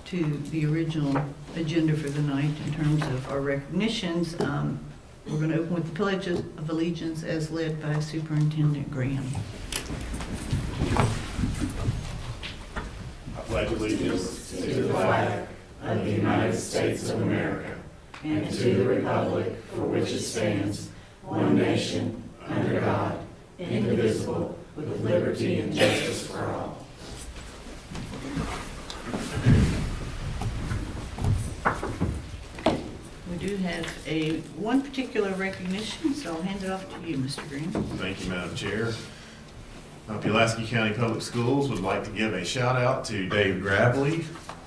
to the original agenda for the night in terms of our recognitions. We're going to open with the Pledge of Allegiance as led by Superintendent Graham. I pledge allegiance to the flag of the United States of America and to the republic for which it stands, one nation, under God, indivisible, with liberty and justice for all. We do have one particular recognition, so I'll hand it off to you, Mr. Graham. Thank you, Madam Chair. Pulaski County Public Schools would like to give a shout out to Dave Gravely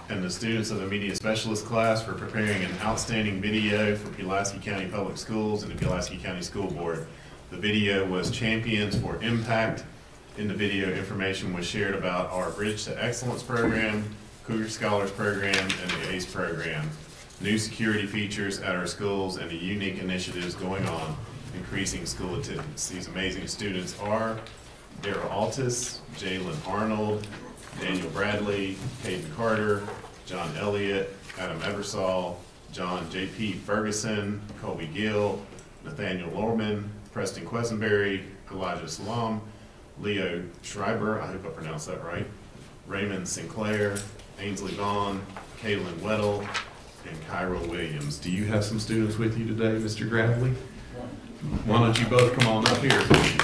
and the students of the Media Specialist class for preparing an outstanding video for Pulaski County Public Schools and the Pulaski County School Board. The video was Champions for Impact. In the video, information was shared about our Bridge to Excellence program, Cougar Scholars program, and the ACE program, new security features at our schools, and the unique initiatives going on increasing school attendance. These amazing students are Daryl Altus, Jalen Arnold, Daniel Bradley, Caden Carter, John Elliott, Adam Eversall, John J.P. Ferguson, Colby Gill, Nathaniel Lorman, Preston Quesenberry, Elijah Salam, Leo Schreiber, I hope I pronounced that right, Raymond Sinclair, Ainsley Vaughn, Kaylin Weddle, and Cairo Williams. Do you have some students with you today, Mr. Gravely? Why don't you both come on up here, please?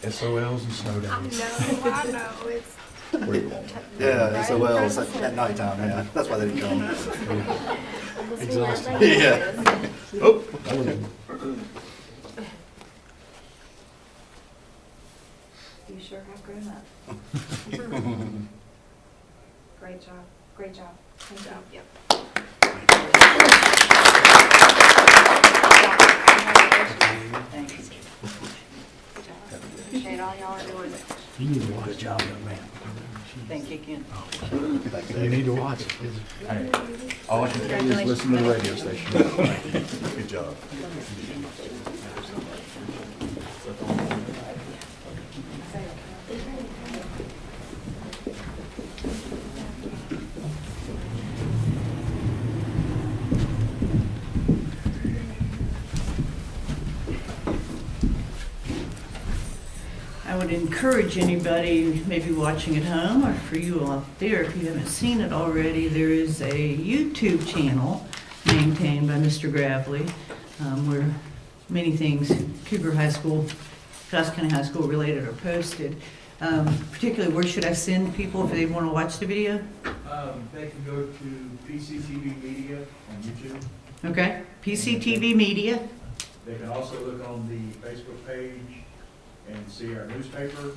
SOLs and snow days. I know, it's. Yeah, SOLs at nighttime, yeah. That's why they didn't come. Exhausting. Yeah. Oh. You sure have grown up. Great job, great job. Good job. Yep. Thanks. Appreciate all y'all are doing. You need to watch the job, man. Thank you again. You need to watch it. Hey, all I can tell you is listen to the radio station. Good job. I would encourage anybody maybe watching at home, or for you all out there, if you haven't seen it already, there is a YouTube channel maintained by Mr. Gravely, where many things Cougar High School, Pulaski County High School related are posted. Particularly, where should I send people if they want to watch the video? They can go to PCTV Media on YouTube. Okay, PCTV Media. They can also look on the Facebook page and see our newspaper,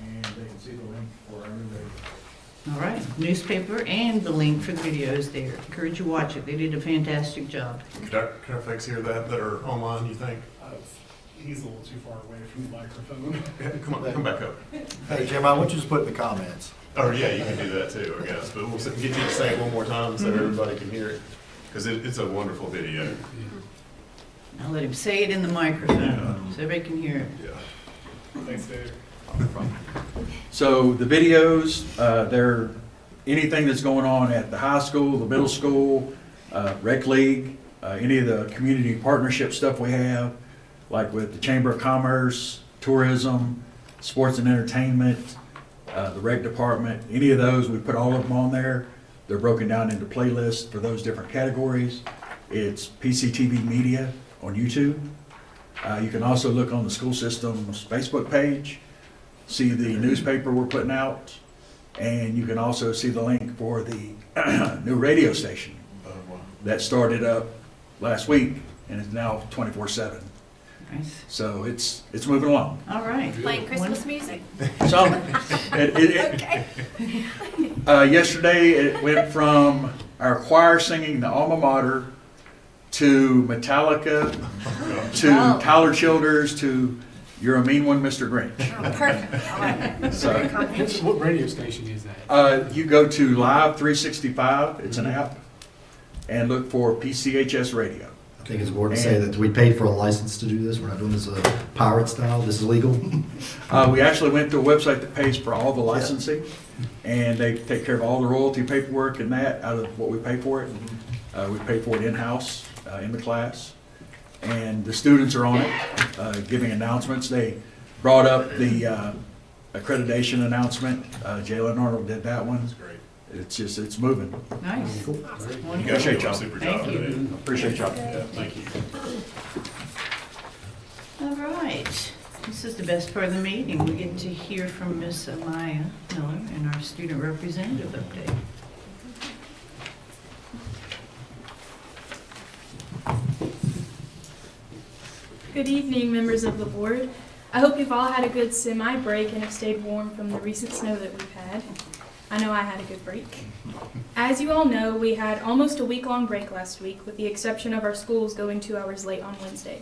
and they can see the link for our new radio. All right, newspaper and the link for the video is there. Encourage you to watch it. They did a fantastic job. Could our folks hear that are online, you think? He's a little too far away from the microphone. Yeah, come back up. Hey, Jim, I want you to put in the comments. Oh, yeah, you can do that too, I guess, but we'll get you to say it one more time so everybody can hear it, because it's a wonderful video. I'll let him say it in the microphone so everybody can hear it. Yeah. Thanks, Dave. So the videos, they're anything that's going on at the high school, the middle school, rec league, any of the community partnership stuff we have, like with the Chamber of Commerce, tourism, sports and entertainment, the rec department, any of those, we put all of them on there. They're broken down into playlists for those different categories. It's PCTV Media on YouTube. You can also look on the school system's Facebook page, see the newspaper we're putting out, and you can also see the link for the new radio station that started up last week and is now 24/7. Nice. So it's moving along. All right. Playing Christmas music. So Okay. yesterday it went from our choir singing the alma mater to Metallica, to Oh. Tyler Childers, to You're a Mean One, Mr. Grinch. Oh, perfect. I like it. So- Very combination. What radio station is that? You go to Live 365, it's an app, and look for PCHS Radio. I think it's important to say that we paid for a license to do this. We're not doing this pirate style. This is legal. We actually went to a website that pays for all the licensing, and they take care of all the royalty paperwork and that out of what we pay for it. We pay for it in-house, in the class, and the students are on it, giving announcements. They brought up the accreditation announcement. Jalen Arnold did that one. That's great. It's moving. Nice. You guys Appreciate did a y'all. super Thank job you. today. Appreciate y'all. Yeah, thank you. All right. This is the best part of the meeting. We get to hear from Miss Amaya Miller in our student representative update. Good evening, members of the board. I hope you've all had a good semi-break and have stayed warm from the recent snow that we've had. I know I had a good break. As you all know, we had almost a week-long break last week, with the exception of our schools going 2 hours late on Wednesday.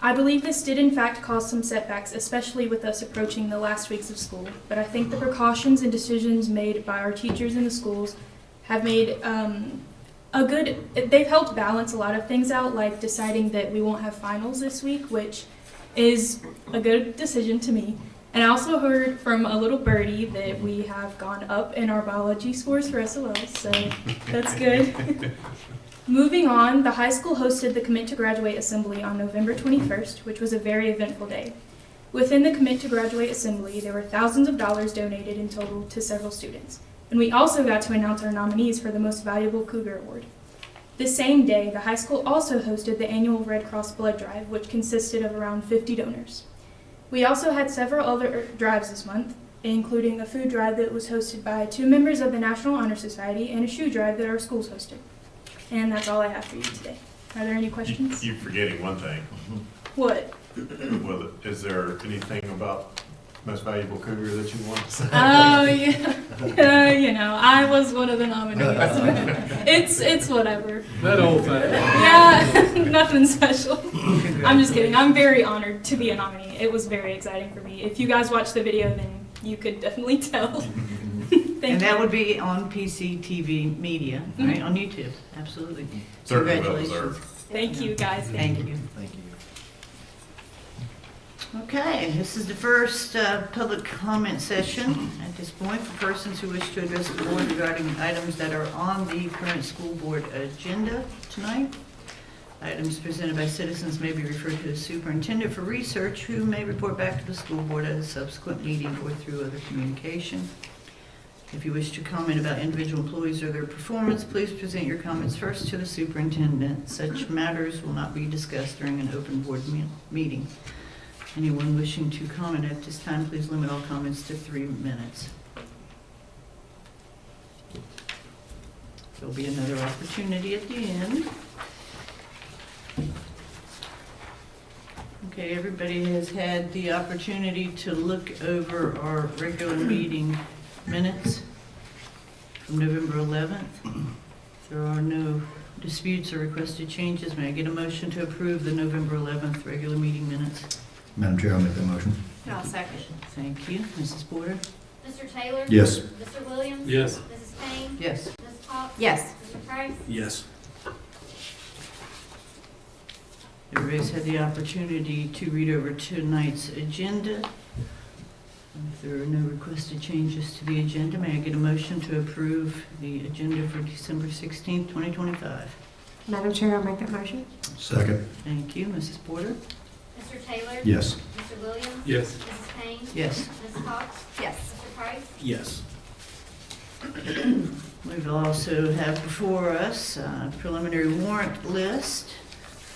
I believe this did in fact cause some setbacks, especially with us approaching the last weeks of school, but I think the precautions and decisions made by our teachers in the schools have made they've helped balance a lot of things out, like deciding that we won't have finals this week, which is a good decision to me. And I also heard from a little birdie that we have gone up in our biology scores for SOLs, so that's good. Moving on, the high school hosted the Commit to Graduate Assembly on November 21st, which was a very eventful day. Within the Commit to Graduate Assembly, there were thousands of dollars donated in total to several students. And we also got to announce our nominees for the Most Valuable Cougar Award. The same day, the high school also hosted the annual Red Cross Blood Drive, which consisted of around 50 donors. We also had several other drives this month, including a food drive that was hosted by 2 members of the National Honor Society and a shoe drive that our schools hosted. And that's all I have for you today. Are there any questions? You're forgetting one thing. What? Well, is there anything about most valuable cougar that you want to say? Oh, yeah. I was one of the nominees. It's whatever. That old thing. Yeah, nothing special. I'm just kidding. I'm very honored to be a nominee. It was very exciting for me. If you guys watched the video, then you could definitely tell. Thank And that you. would be on PCTV Media, right, on YouTube, absolutely. Certainly well Congratulations. deserved. Thank you, guys. Thank you. Thank you. Okay, this is the first public comment session at this point for persons who wish to address the board regarding items that are on the current school board agenda tonight. Items presented by citizens may be referred to the superintendent for research, who may report back to the school board at a subsequent meeting or through other communication. If you wish to comment about individual employees or their performance, please present your comments first to the superintendent. Such matters will not be discussed during an open board meeting. Anyone wishing to comment at this time, please limit all comments to 3 minutes. There'll be another opportunity at the end. Okay, everybody has had the opportunity to look over our regular meeting minutes from November 11th. If there are no disputes or requested changes, may I get a motion to approve the November 11th regular meeting minutes? Madam Chair, I'll make that motion. I'll second. Thank you. Mrs. Porter? Mr. Taylor? Yes. Mr. Williams? Yes. Mrs. Payne? Yes. Ms. Cox? Yes. Mr. Price? Yes. Everybody's had the opportunity to read over tonight's agenda. If there are no requested changes to the agenda, may I get a motion to approve the agenda for December 16th, 2025? Madam Chair, I'll make that motion. Second. Thank you. Mrs. Porter? Mr. Taylor? Yes. Mr. Williams? Yes. Mrs. Payne? Yes. Ms. Cox? Yes. Mr. Price? Yes. We will also have before us a preliminary warrant list,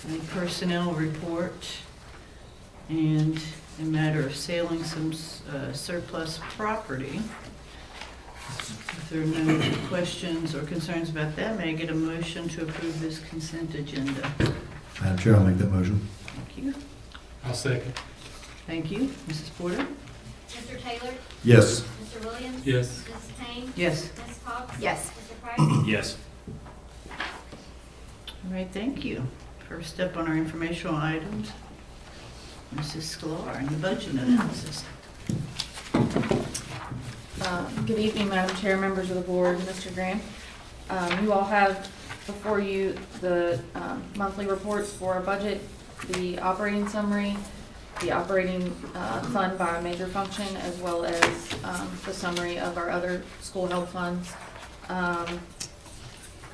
a personnel report, and a matter of selling some surplus property. If there are no questions or concerns about that, may I get a motion to approve this consent agenda? Madam Chair, I'll make that motion. Thank you. I'll second. Thank you. Mrs. Porter? Mr. Taylor? Yes. Mr. Williams? Yes. Mrs. Payne? Yes. Ms. Cox? Yes. Mr. Price? Yes. All right, thank you. First up on our informational items, Mrs. Sklar and the budget analysis. Good evening, Madam Chair, members of the board, Mr. Graham. You all have before you the monthly reports for our budget, the operating summary, the operating fund by major function, as well as the summary of our other school health funds.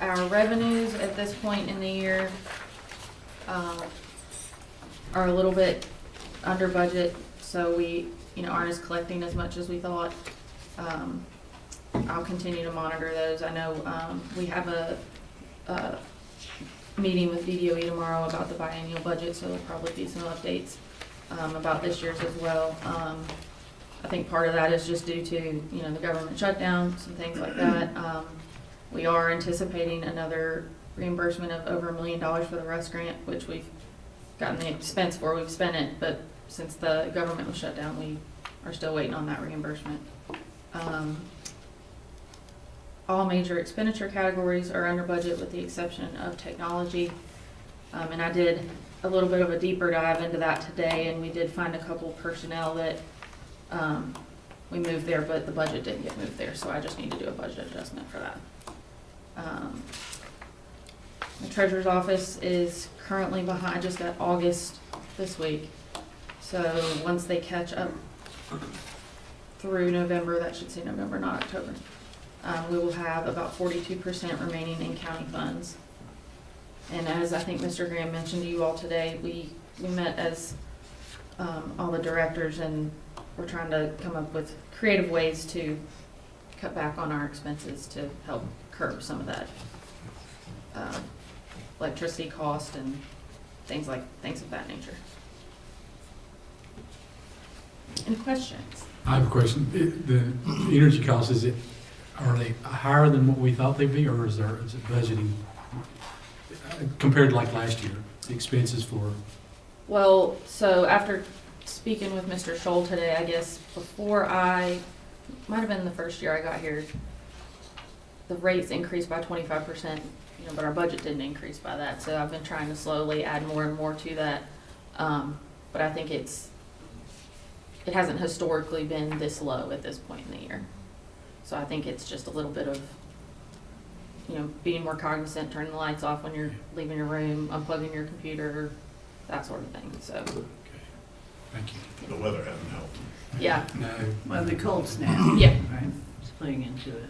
Our revenues at this point in the year are a little bit under budget, so we aren't as collecting as much as we thought. I'll continue to monitor those. I know we have a meeting with DDOE tomorrow about the biennial budget, so there'll probably be some updates about this year's as well. I think part of that is just due to the government shutdown, some things like that. We are anticipating another reimbursement of over $1 million for the RUS grant, which we've gotten the expense for. We've spent it, but since the government was shut down, we are still waiting on that reimbursement. All major expenditure categories are under budget with the exception of technology. And I did a little bit of a deeper dive into that today, and we did find a couple personnel that we moved there, but the budget didn't get moved there, so I just need to do a budget adjustment for that. The treasurer's office is currently behind. I just got August this week, so once they catch up through November, that should say November, not October, we will have about 42% remaining in county funds. And as I think Mr. Graham mentioned to you all today, we met as all the directors, and we're trying to come up with creative ways to cut back on our expenses to help curb some of that electricity cost and things of that nature. Any questions? I have a question. The energy costs, are they higher than what we thought they'd be, or is it budgeting compared to like last year, the expenses for? Well, so after speaking with Mr. Scholl today, I guess might have been the first year I got here, the rates increased by 25%, but our budget didn't increase by that. So I've been trying to slowly add more and more to that. But I think it hasn't historically been this low at this point in the year. So I think it's just a little bit of, being more cognizant, turning the lights off when you're leaving your room, unplugging your computer, that sort of thing. So. Okay. Thank you. The weather hasn't helped. Yeah. No. Well, the cold snap. Yeah. Right, it's playing into it.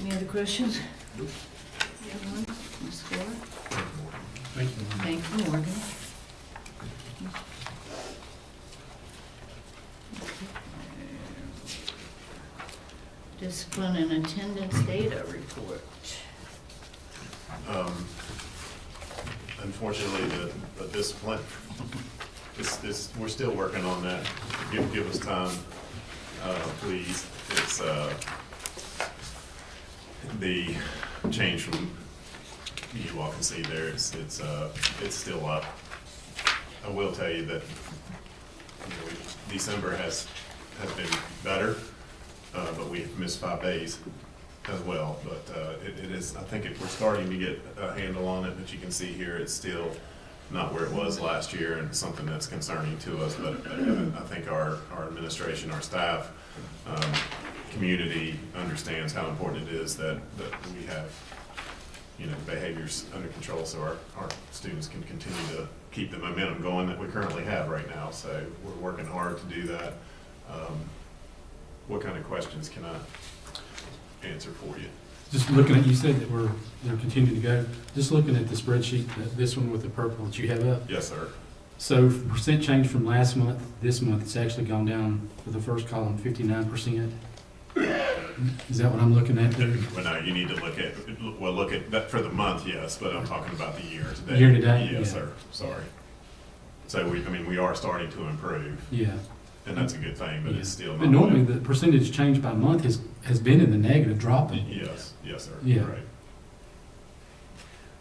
Any other questions? You have one? Ms. Sklar? Thank you. Thank you, Morgan. Discipline and attendance data report. Unfortunately, the discipline, we're still working on that. Give us time, please. It's the change from, you all can see there, it's still up. I will tell you that December has been better, but we've missed 5 days as well. But it is, I think we're starting to get a handle on it, but you can see here it's still not where it was last year, and something that's concerning to us. But I think our administration, our staff, community understands how important it is that we have behaviors under control, so our students can continue to keep the momentum going that we currently have right now. So we're working hard to do that. What kind of questions can I answer for you? Just looking at, you said that they're continuing to go. Just looking at the spreadsheet, this one with the purple that you have up. Yes, sir. So percent change from last month, this month, it's actually gone down for the first column, 59%. Is that what I'm looking at there? Well, no, you need to look at that for the month, yes, but I'm talking about the year to date. Year to date? Yes, Yeah. sir, sorry. So we are starting to improve, Yeah. and that's a good thing, but it's still not. But normally, the percentage change by month has been in the negative, dropping. Yes, sir. Yeah. Right.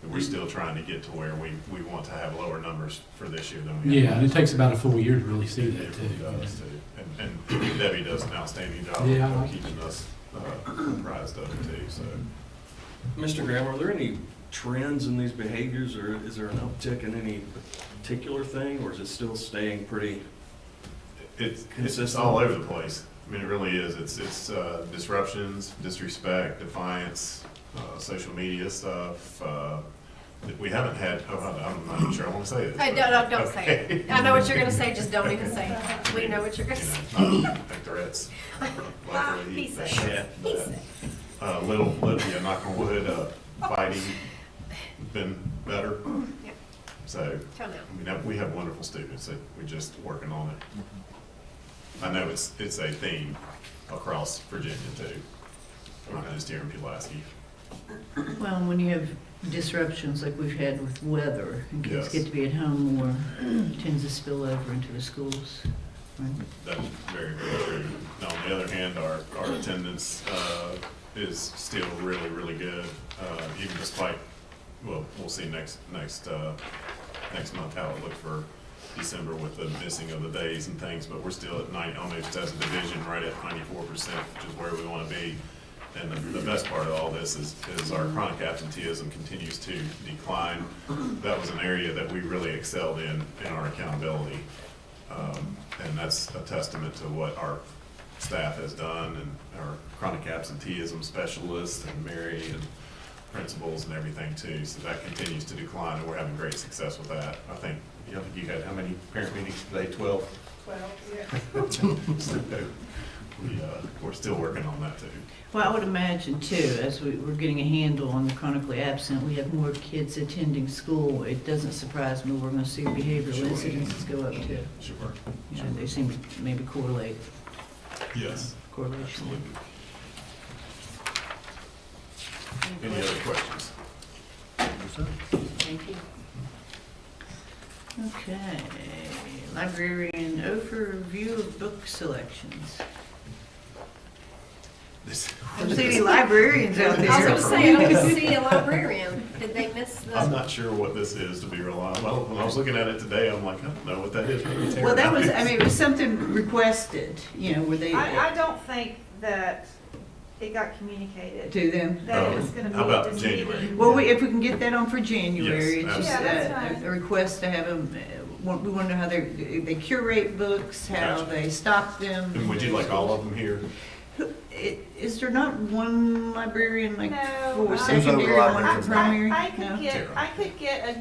But we're still trying to get to where we want to have lower numbers for this year than we have. Yeah, and it takes about a full year to really see that It too. really does too. And Debbie does an outstanding job Yeah, I of like keeping us apprised of it too, so. Mr. Graham, are there any trends in these behaviors, or is there an uptick in any particular thing, or is it still staying pretty? It's Consistent. all over the place. I mean, it really is. It's disruptions, disrespect, defiance, social media stuff. We haven't had, I'm not even sure I want to say this. Hey, don't say it. I know what you're gonna say, just don't even say it. We know what you're gonna say. Threats. He said. He said. Little, yeah, knock on wood, fighting been better. Yeah. So, Till now. I mean, we have wonderful students that we're just working on it. I know it's a theme across Virginia too, not just here in Pulaski. Well, when you have disruptions like we've had with weather, and kids Yes. get to be at home more, it tends to spill over into the schools. Right? That's very, very true. Now, on the other hand, our attendance is still really, really good, even despite, well, we'll see next month how it looks for December with the missing of the days and things, but we're still at almost as a division, right at 94%, which is where we want to be. And the best part of all this is our chronic absenteeism continues to decline. That was an area that we really excelled in our accountability. And that's a testament to what our staff has done, and our chronic absenteeism specialists and Mary and principals and everything too. So that continues to decline, and we're having great success with that. I think you had how many parent meetings today? 12? 12, yeah. We're still working on that too. Well, I would imagine too, as we're getting a handle on the chronically absent, we have more kids attending school. It doesn't surprise me we're going to see behavioral incidences go up too. Sure. You know, they seem to maybe correlate. Yes. Correlation. Absolutely. Any other questions? Thank you. Okay, librarian overview of book selections. I don't see any librarians out there. I was gonna say, I don't see a librarian. Did they miss the? I'm not sure what this is, to be real honest. Well, when I was looking at it today, I'm like, I don't know what that is. Well, that was, I mean, it was something requested, you know, where they, I don't think that it got communicated, to them. that it was gonna be How about at this January? meeting. Well, if we can get that on for January, Yes, it's just Yeah, that's fine. a request to have them, we want to know how they curate books, how Gotcha. they stock them. And would you like all of them here? Is there not one librarian like No, for I- secondary, one for primary? I No? could get a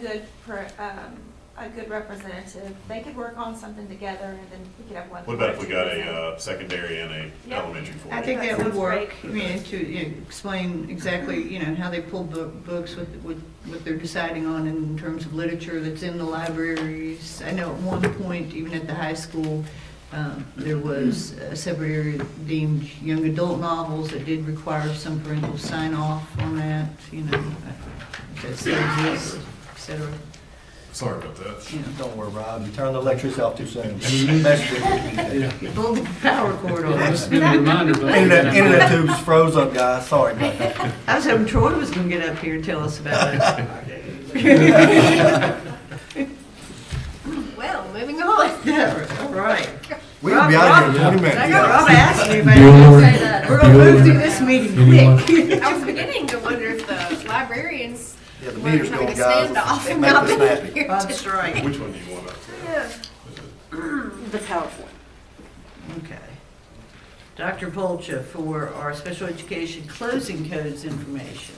good representative. They could work on something together, and then we could have one. What about if we got a secondary and a Yep. elementary for I you? think That that would sounds work, I great. mean, to explain exactly, you know, how they pull books, what they're deciding on in terms of literature that's in the libraries. I know at one point, even at the high school, there was a separate area deemed young adult novels that did require some parental sign off on that, you know, that still exists, et cetera, Sorry about that. you know. Don't worry, Rob, you turned the electricity off too soon. Yeah. You pulled the power cord on That's us. been a reminder, but. Internet tubes froze up, guys, sorry about that. I was hoping Troy was gonna get up here and tell us about it. Well, moving on. Yeah, all right. We'll be out here in 20 minutes. I got Rob asking me if I Bueller. can say that. We're gonna move through this meeting quick. I was beginning to wonder if the librarians Yeah, the were meter's having going, a guys. standoff and Make not this being snappy. here. That's right. Which one do you want up for? The PowerPoint. Okay. Dr. Polcha for our special education closing codes information.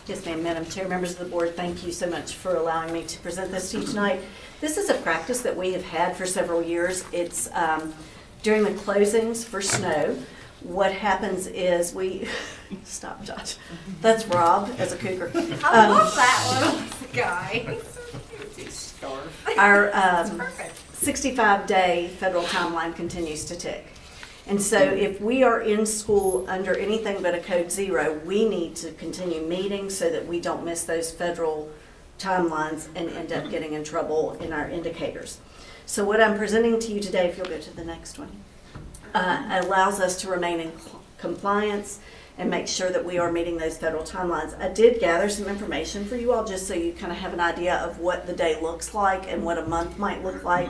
Yes, ma'am. Madam Chair, members of the board, thank you so much for allowing me to present this to you tonight. This is a practice that we have had for several years. It's during the closings for snow. What happens is we, stop Josh, that's Rob as a cougar. I love that little guy. Our It's perfect. 65-day federal timeline continues to tick. And so if we are in school under anything but a code 0, we need to continue meeting so that we don't miss those federal timelines and end up getting in trouble in our indicators. So what I'm presenting to you today, if you'll go to the next one, allows us to remain in compliance and make sure that we are meeting those federal timelines. I did gather some information for you all just so you kind of have an idea of what the day looks like and what a month might look like.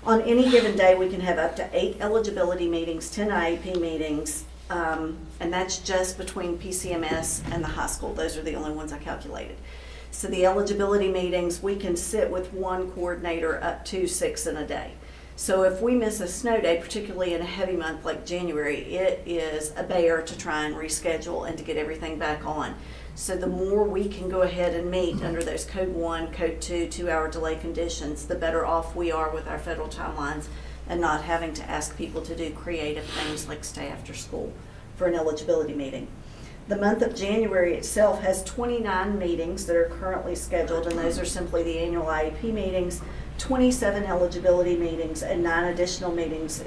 On any given day, we can have up to 8 eligibility meetings, 10 IEP meetings, and that's just between PCMS and the high school. Those are the only ones I calculated. So the eligibility meetings, we can sit with one coordinator up to 6 in a day. So if we miss a snow day, particularly in a heavy month like January, it is a bear to try and reschedule and to get everything back on. So the more we can go ahead and meet under those Code 1, Code 2, 2-hour delay conditions, the better off we are with our federal timelines and not having to ask people to do creative things like stay after school for an eligibility meeting. The month of January itself has 29 meetings that are currently scheduled, and those are simply the annual IEP meetings, 27 eligibility meetings, and 9 additional meetings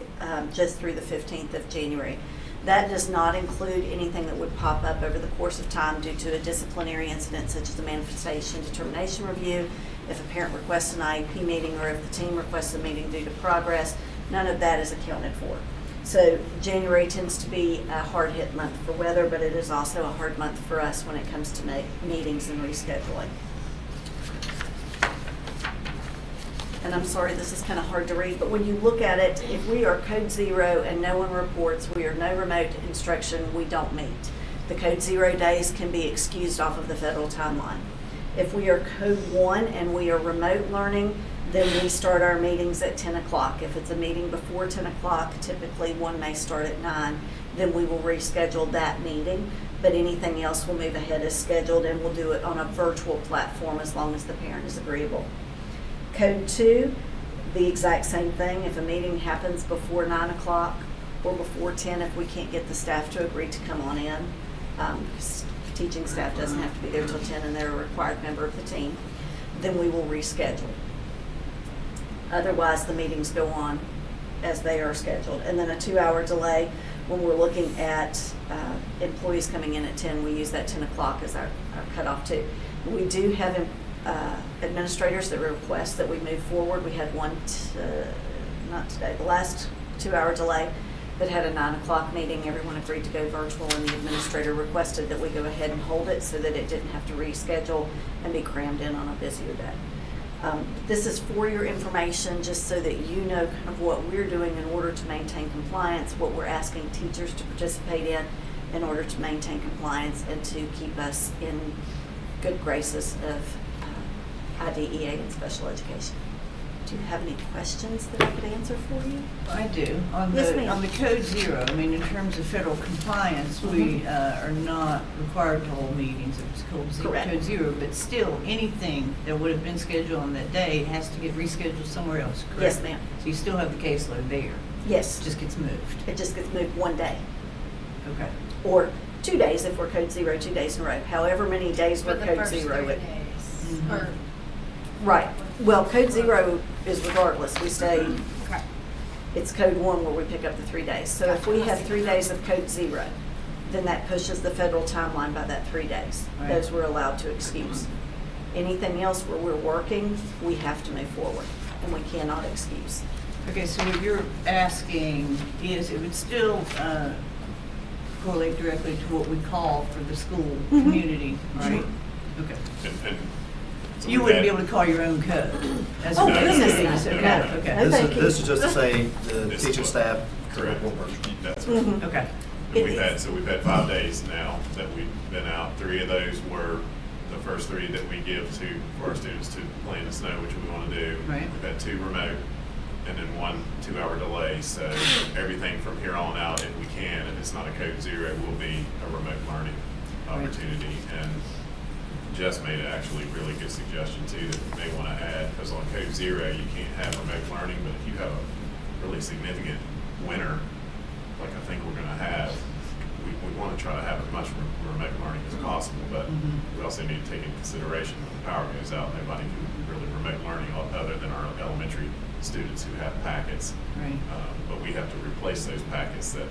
just through the 15th of January. That does not include anything that would pop up over the course of time due to a disciplinary incident such as a manifestation determination review, if a parent requests an IEP meeting, or if the team requests a meeting due to progress. None of that is accounted for. So January tends to be a hard-hit month for weather, but it is also a hard month for us when it comes to meetings and rescheduling. And I'm sorry, this is kind of hard to read, but when you look at it, if we are Code 0 and no one reports, we are no remote instruction, we don't meet. The Code 0 days can be excused off of the federal timeline. If we are Code 1 and we are remote learning, then we start our meetings at 10 o'clock. If it's a meeting before 10 o'clock, typically one may start at 9, then we will reschedule that meeting. But anything else will move ahead as scheduled, and we'll do it on a virtual platform as long as the parent is agreeable. Code 2, the exact same thing. If a meeting happens before 9 o'clock or before 10, if we can't get the staff to agree to come on in, because teaching staff doesn't have to be there till 10 and they're a required member of the team, then we will reschedule. Otherwise, the meetings go on as they are scheduled. And then a 2-hour delay, when we're looking at employees coming in at 10, we use that 10 o'clock as our cutoff too. We do have administrators that request that we move forward. We had one, not today, the last 2-hour delay that had a 9 o'clock meeting. Everyone agreed to go virtual, and the administrator requested that we go ahead and hold it so that it didn't have to reschedule and be crammed in on a busier day. This is for your information, just so that you know kind of what we're doing in order to maintain compliance, what we're asking teachers to participate in order to maintain compliance and to keep us in good graces of IDEA and special education. Do you have any questions that I could answer for you? I do. On Yes, the ma'am. on the Code 0, I mean, in terms of federal compliance, we are not required to hold meetings if it's Correct. Code 0, but still, anything that would have been scheduled on that day has to get rescheduled somewhere else, correct? Yes, ma'am. So you still have the caseload there. Yes. It just gets moved. It just gets moved one day, Okay. or 2 days if we're Code 0, 2 days in a row. However many days For we're the Code first 0. 3 days. Mhm. Or, Right. Well, Code 0 is regardless. We stay, okay. it's Code 1 where we pick up the 3 days. So if we have 3 days of Code 0, then that pushes the federal timeline by that 3 days. Right. Those we're allowed to excuse. Anything else where we're working, we have to move forward, and we cannot excuse. Okay, so what you're asking is it would still correlate directly to what we call for the school community, right? Okay. And so You we've wouldn't be had- able to call your own code? As Oh, a- goodness, Okay, no. okay. No, thank you. This is just to say the This teaching is staff. Correct. That's right. Mhm. Okay. And we've had 5 days now that we've been out. 3 of those were the first 3 that we give to, for our students to play in the snow, which we want to do. Right. We've had 2 remote, and then 1 2-hour delay. So everything from here on out, if we can, if it's not a Code 0, will be a remote learning opportunity. And Jess made actually a really good suggestion too that we may want to add, because on Code 0, you can't have remote learning, but if you have a really significant winter, like I think we're going to have, we want to try to have as much remote learning as possible, but we also need to take into consideration when the power goes out, nobody can really remote learning other than our elementary students who have packets. Right. But we have to replace those packets that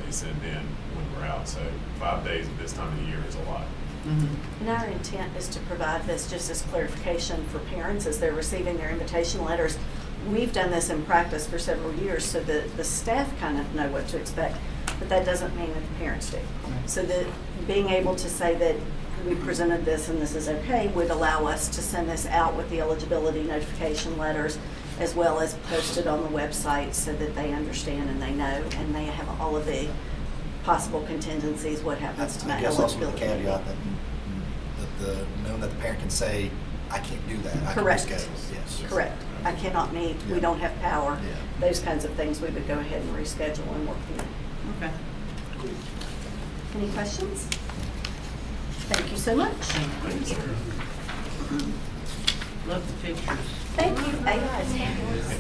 they send in when we're out. So 5 days at this time of the year is a lot. And our intent is to provide this just as clarification for parents as they're receiving their invitation letters. We've done this in practice for several years so that the staff kind of know what to expect, but that doesn't mean that the parents do. So that being able to say that we presented this and this is okay would allow us to send this out with the eligibility notification letters, as well as post it on the website so that they understand and they know, and they have all of the possible contingencies, what happens to I my guess also with the eligibility. caveat knowing that the parent can say, I can't do that, I can Correct. reschedule. Yes. Correct. I cannot meet, we Yeah. don't have power. Yeah. Those kinds of things, we would go ahead and reschedule and work them in. Okay. Any questions? Thank you so much. Thank you. Love the pictures. Thank you. AI is fabulous.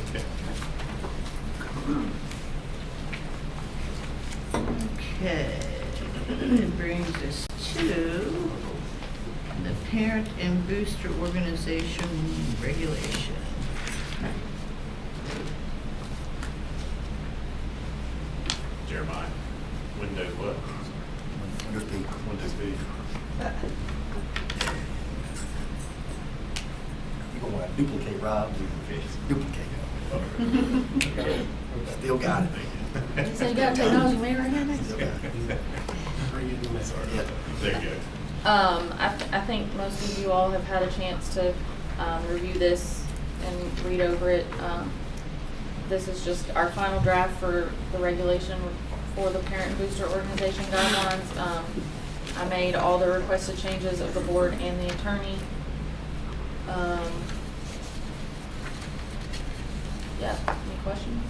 Okay, it brings us to the parent and booster organization regulation. Jeremiah, Windows what? Windows P. Windows B. You don't want to duplicate, Rob. Duplicate. Still got it. You say you got a technology man right here next? Still got it. Yeah. There you go. I think most of you all have had a chance to review this and read over it. This is just our final draft for the regulation for the parent and booster organization guidelines. I made all the requested changes of the board and the attorney. Yeah, any questions?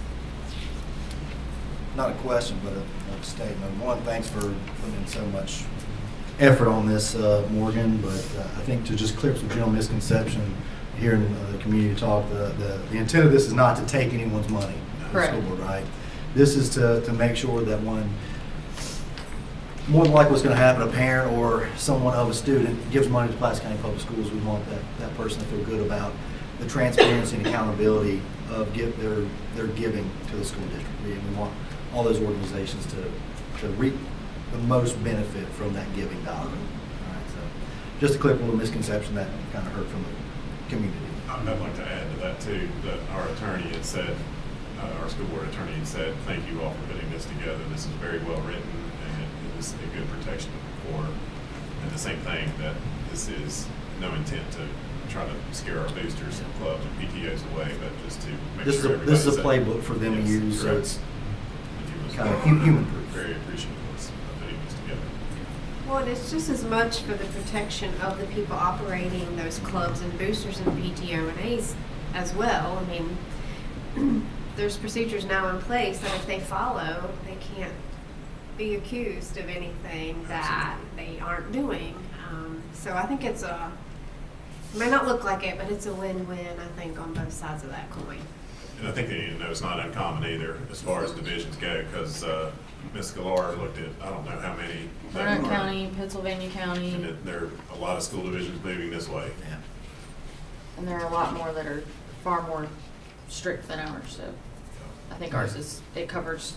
Not a question, but a statement. One, thanks for putting in so much effort on this, Morgan, but I think to just clear up some general misconception here in the community talk, the intent of this is not to take anyone's money. Correct. School board, right? This is to make sure that one, more than likely what's going to happen, a parent or someone of a student gives money to Pulaski County Public Schools, we want that person to feel good about the transparency and accountability of their giving to the school district. And we want all those organizations to reap the most benefit from that giving dollar. All right, so just to clear up a little misconception that you kind of heard from the community. I'd like to add to that too, that our attorney had said, our school board attorney had said, thank you all for putting this together. This is very well written and it is a good protection for, and the same thing, that this is no intent to try to scare our boosters and clubs and PTOs away, but just to make This sure is this is a everybody's playbook for them Yes, to use, so correct. it's And he was kind of human proof. very appreciative of putting this together. Well, and it's just as much for the protection of the people operating those clubs and boosters and PTO and A's as well. I mean, there's procedures now in place that if they follow, they can't be accused of anything that they aren't doing. So I think it may not look like it, but it's a win-win, I think, on both sides of that coin. And I think they need to know it's not uncommon either as far as divisions go, because Ms. Galar looked at, I don't know how many. that Warren are- County, Pennsylvania And County, there are a lot of school divisions moving this way. Yeah. and there are a lot more that are far more strict than ours, so I think ours it covers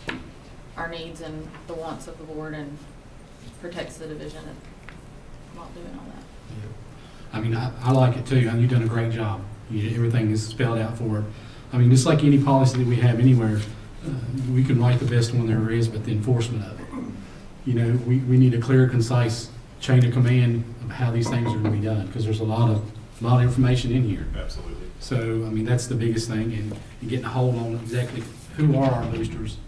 our needs and the wants of the board and protects the division and not doing all that. I mean, I like it too, and you've done a great job. Everything is spelled out for it. I mean, just like any policy that we have anywhere, we can write the best one there is, but the enforcement of it. You know, we need a clear, concise chain of command of how these things are going to be done, because there's a lot of information in here. Absolutely. So, I mean, that's the biggest thing, and getting a hold on exactly who are our boosters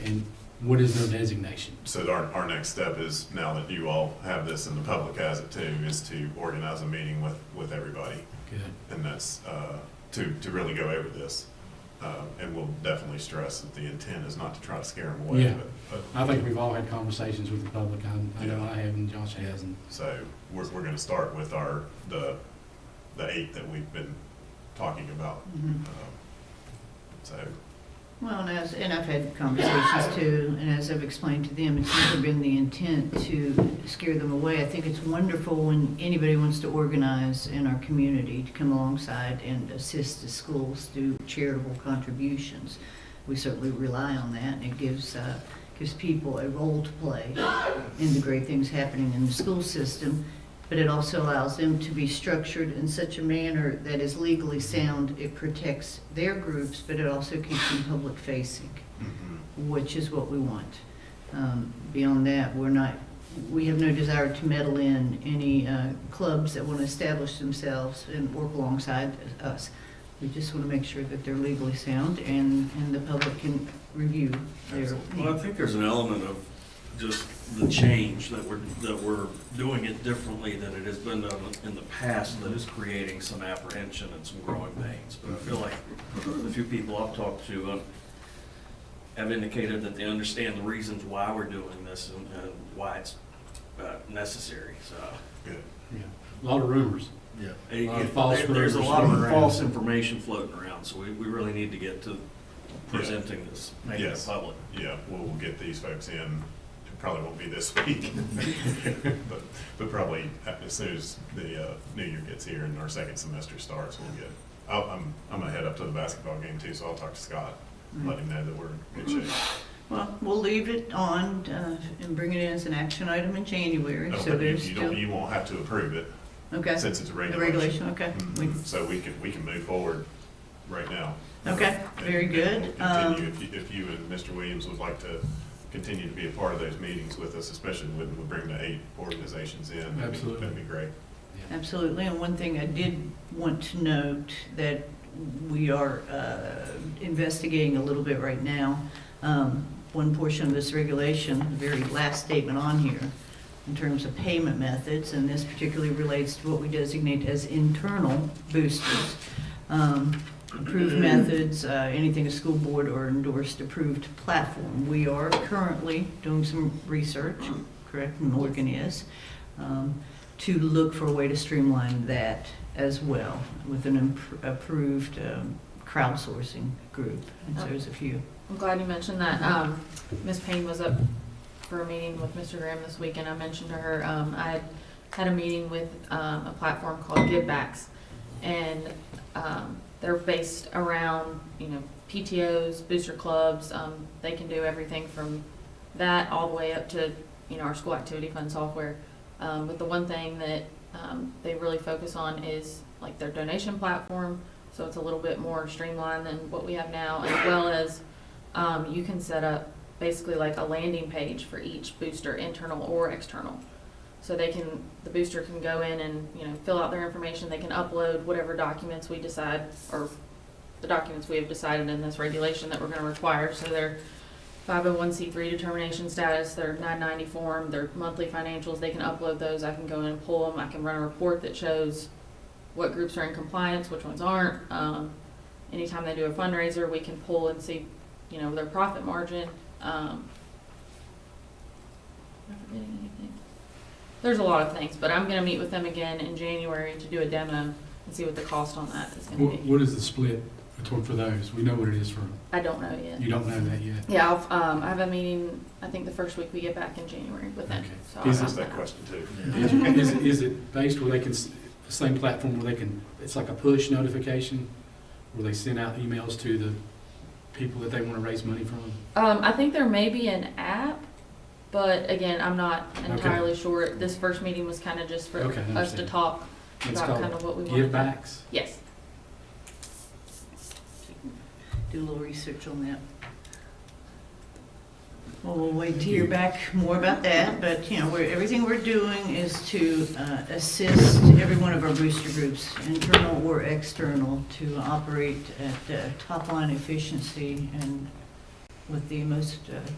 and what is their designation. So our next step is, now that you all have this and the public has it too, is to organize a meeting with everybody. Good. And that's to really go over this. And we'll definitely stress that the intent is not to try to scare them away. Yeah. But I think we've all had conversations with the public. I know Yeah. I have and Josh has. And So we're going to start with the 8 that we've been talking about. So Well, and I've had conversations too, and as I've explained to them, it's never been the intent to scare them away. I think it's wonderful when anybody wants to organize in our community to come alongside and assist the schools through charitable contributions. We certainly rely on that, and it gives people a role to play in the great things happening in the school system. But it also allows them to be structured in such a manner that is legally sound. It protects their groups, but it also keeps them public facing, which is what we want. Beyond that, we have no desire to meddle in any clubs that want to establish themselves and work alongside us. We just want to make sure that they're legally sound and the public can review their. Well, I think there's an element of just the change that we're doing it differently than it has been done in the past that is creating some apprehension and some growing pains. But I feel like the few people I've talked to have indicated that they understand the reasons why we're doing this and why it's necessary, so. Good. Yeah. A lot of rumors. Yeah. False There's a lot of rumors false around. information floating around, so we really need to get to presenting this, making it Yes. public. Yeah, we'll get these folks in. It probably won't be this week, but probably as soon as the new year gets here and our second semester starts, we'll get. I'm gonna head up to the basketball game too, so I'll talk to Scott, let him know that we're in good shape. Well, we'll leave it on and bring it in as an action item in January, No, so but there's you still. don't, you won't have to approve it Okay. since it's a The regulation. regulation, okay. So we can move forward right now. Okay, And- very and good. we'll continue, if you and Mr. Williams would like to continue to be a part of those meetings with us, especially when we bring the 8 organizations in. Absolutely. That'd be great. Absolutely, and one thing I did want to note that we are investigating a little bit right now. One portion of this regulation, the very last statement on here, in terms of payment methods, and this particularly relates to what we designate as internal boosters. Approved methods, anything a school board or endorsed approved platform. We are currently doing some research, correct, Morgan is, to look for a way to streamline that as well with an approved crowdsourcing group. And so there's a few. I'm glad you mentioned that. Ms. Payne was up for a meeting with Mr. Graham this week, and I mentioned to her, I had a meeting with a platform called Givebacks, and they're based around, PTOs, booster clubs. They can do everything from that all the way up to, our school activity fund software. But the one thing that they really focus on is like their donation platform, so it's a little bit more streamlined than what we have now, as well as you can set up basically like a landing page for each booster, internal or external. So the booster can go in and, fill out their information. They can upload whatever documents we decide, or the documents we have decided in this regulation that we're going to require. So their 501c3 determination status, their 990 form, their monthly financials, they can upload those. I can go in and pull them. I can run a report that shows what groups are in compliance, which ones aren't. Anytime they do a fundraiser, we can pull and see, their profit margin. Am I forgetting anything? There's a lot of things, but I'm going to meet with them again in January to do a demo and see what the cost on that is going to be. What is the split for those? We know what it is for. I don't know yet. You don't know that yet? Yeah, I have a meeting, I think the first week we get back in January with them. Okay. So I'll Is have Ask that that. question too. Is it based where they can, the same platform where they can, it's like a push notification, where they send out emails to the people that they want to raise money from? I think there may be an app, but again, I'm not entirely sure. This first meeting was kind of just for Okay, I us to understand. talk It's about called kind of what we want to do. Givebacks? Yes. Do a little research on that. Well, we'll wait to hear back more about that, but, everything we're doing is to assist every one of our booster groups, internal or external, to operate at top line efficiency and with the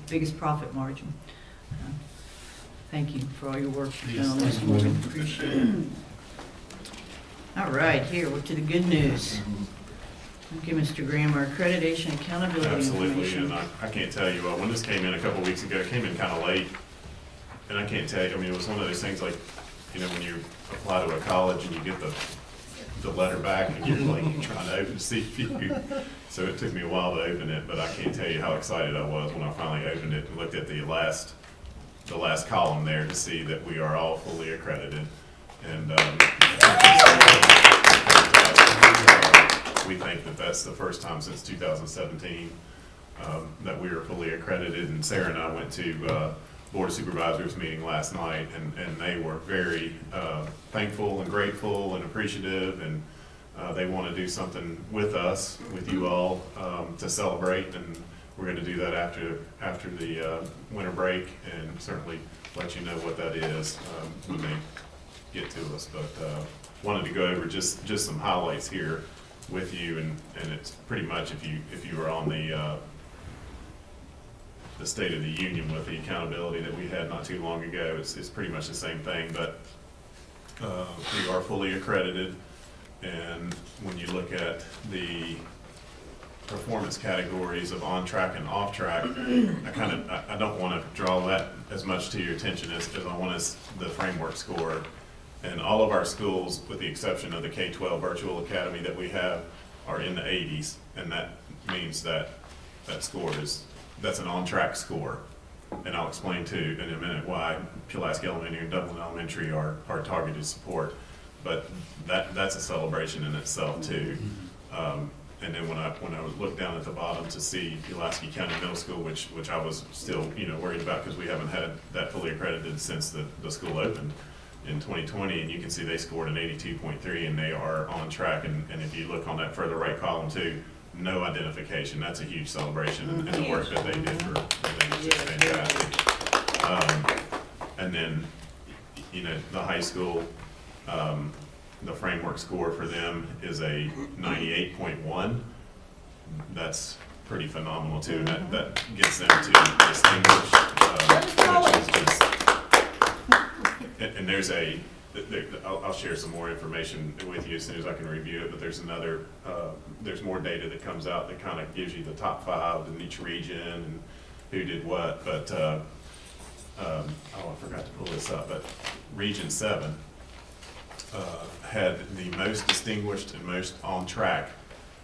biggest profit margin. Thank you for all your work you've done on this, Morgan. Appreciate it. All right, here, we're to the good news. Okay, Mr. Graham, our accreditation accountability Absolutely, information. and I can't tell you, when this came in a couple weeks ago, it came in kind of late. And I can't tell you, it was one of those things like, when you apply to a college and you get the letter back and you're like trying to open to see if you, so it took me a while to open it, but I can't tell you how excited I was when I finally opened it and looked at the last column there to see that we are all fully accredited. And we think that that's the first time since 2017 that we are fully accredited. And Sarah and I went to Board of Supervisors meeting last night, and they were very thankful and grateful and appreciative, and they want to do something with us, with you all, to celebrate. And we're going to do that after the winter break, and certainly let you know what that is when they get to us. But wanted to go over just some highlights here with you, and it's pretty much if you were on the the State of the Union with the accountability that we had not too long ago. It's pretty much the same thing, but we are fully accredited. And when you look at the performance categories of on track and off track, I don't want to draw that as much to your attention as I want the framework score. And all of our schools, with the exception of the K-12 virtual academy that we have, are in the 80s, and that means that score that's an on-track score. And I'll explain too in a minute why Pulaski Elementary and Dublin Elementary are targeted support. But that's a celebration in itself too. And then when I looked down at the bottom to see Pulaski County Middle School, which I was still worried about because we haven't had that fully accredited since the school opened in 2020, and you can see they scored an 82.3, and they are on track. And if you look on that further right column too, no identification. That's a huge celebration, and the work that they did for them is just fantastic. And then the high school, the framework score for them is a 98.1. That's pretty phenomenal too. That gets them to distinguish. And there's I'll share some more information with you as soon as I can review it, but there's more data that comes out that kind of gives you the top 5 in each region and who did what. But I forgot to pull this up, but Region 7 had the most distinguished and most on-track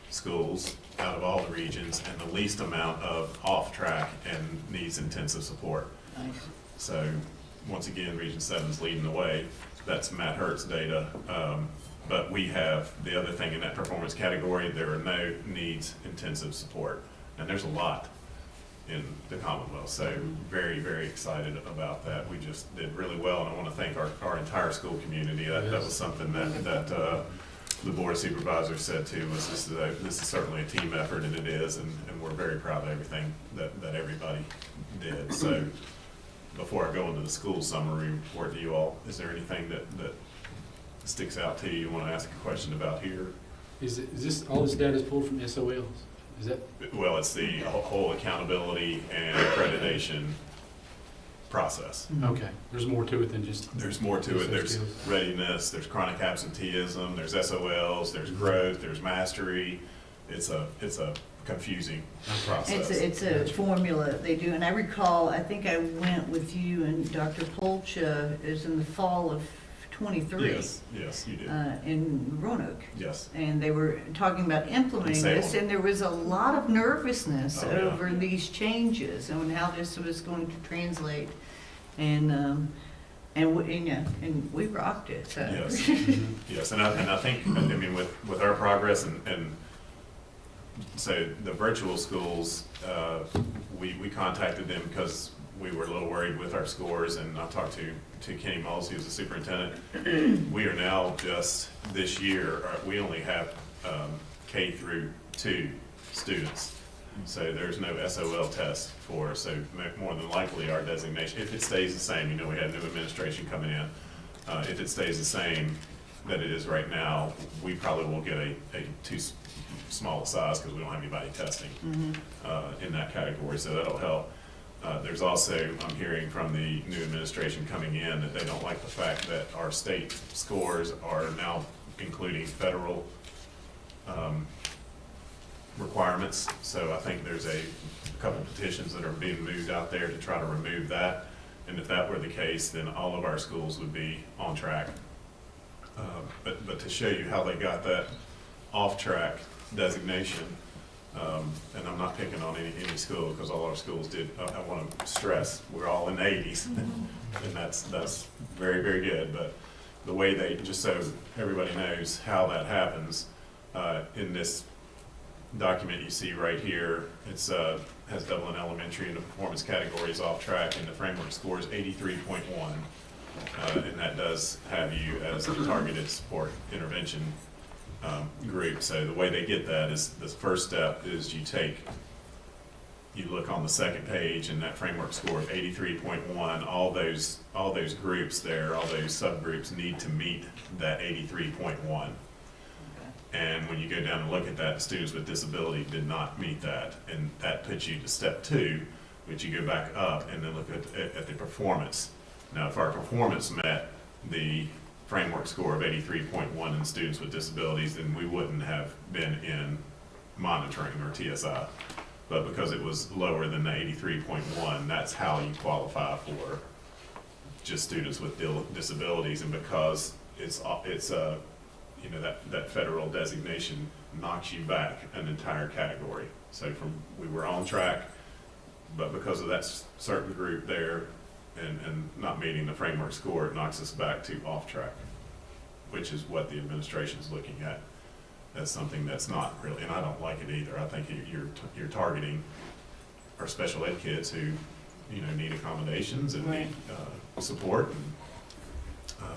schools out of all the regions, and the least amount of off-track and needs intensive support. Nice. So once again, Region 7's leading the way. That's Matt Hurt's data. But we have the other thing in that performance category, there are no needs intensive support. And there's a lot in the Commonwealth. So very, very excited about that. We just did really well, and I want to thank our entire school community. That was something that the Board of Supervisors said too, was this is certainly a team effort, and it is, and we're very proud of everything that everybody did. So before I go into the school summary report to you all, is there anything that sticks out to you want to ask a question about here? Is this, all this data is pulled from SOLs? Is that? Well, it's the whole accountability and accreditation process. Okay, there's more to it than just. There's more to it. There's readiness, there's chronic absenteeism, there's SOLs, there's growth, there's mastery. It's a confusing process. It's a formula they do, and I recall, I think I went with you and Dr. Polcha is in the fall of 23. Yes, you did. In Roanoke. Yes. And they were talking about implementing this, and there was a lot of nervousness over these changes and how this was going to translate. And we rocked it. So. Yes, yes, and I think, I mean, with our progress and so the virtual schools, we contacted them because we were a little worried with our scores, and I talked to Kenny Moles, who's the superintendent. We are now just this year, we only have K through 2 students. So there's no SOL test for, so more than likely our designation, if it stays the same, we had new administration coming in. If it stays the same that it is right now, we probably will get a too small size because we don't have anybody testing in that category, so that'll help. There's also, I'm hearing from the new administration coming in that they don't like the fact that our state scores are now including federal requirements. So I think there's a couple petitions that are being moved out there to try to remove that. And if that were the case, then all of our schools would be on track. But to show you how they got that off-track designation, and I'm not picking on any school because all our schools did. I want to stress we're all in the 80s, and that's very, very good. But the way they, just so everybody knows how that happens, in this document you see right here, it's has Dublin Elementary in the performance categories off track, and the framework score is 83.1, and that does have you as a targeted support intervention group. So the way they get that is, the first step is you look on the second page, and that framework score of 83.1, all those groups there, all those subgroups need to meet that 83.1. And when you go down and look at that, students with disability did not meet that, and that puts you to step 2, But you go back up and then look at the performance. Now, if our performance met the framework score of 83.1 in students with disabilities, then we wouldn't have been in monitoring or TSI. But because it was lower than the 83.1, that's how you qualify for just students with disabilities. And because it's you know, that federal designation knocks you back an entire category. So we were on track, but because of that certain group there and not meeting the framework score, it knocks us back to off track, which is what the administration is looking at as something that's not really, and I don't like it either. I think you're targeting our special ed kids who, you know, need accommodations and need support. And,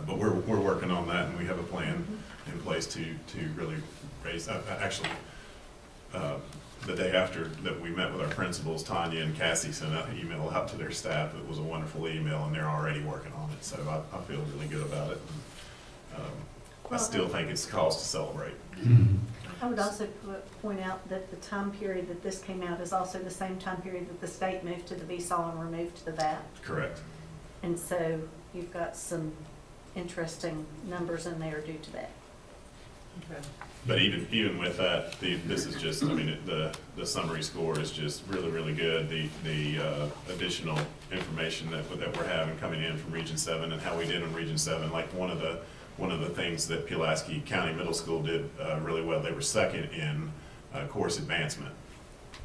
but we're working on that, and we have a plan in place to really raise. Actually, the day after that we met with our principals, Tanya and Cassie sent an email out to their staff. It was a wonderful email, and they're already working on it. So I feel really good about it. I still think it's cause to celebrate. I would also point out that the time period that this came out is also the same time period that the state moved to the VSOL and removed the VAT. Correct. And so you've got some interesting numbers in there due to that. But even with that, this is just, I mean, the summary score is just really, really good. The additional information that we're having coming in from Region 7 and how we did in Region 7, like one of the things that Pulaski County Middle School did really well, they were second in course advancement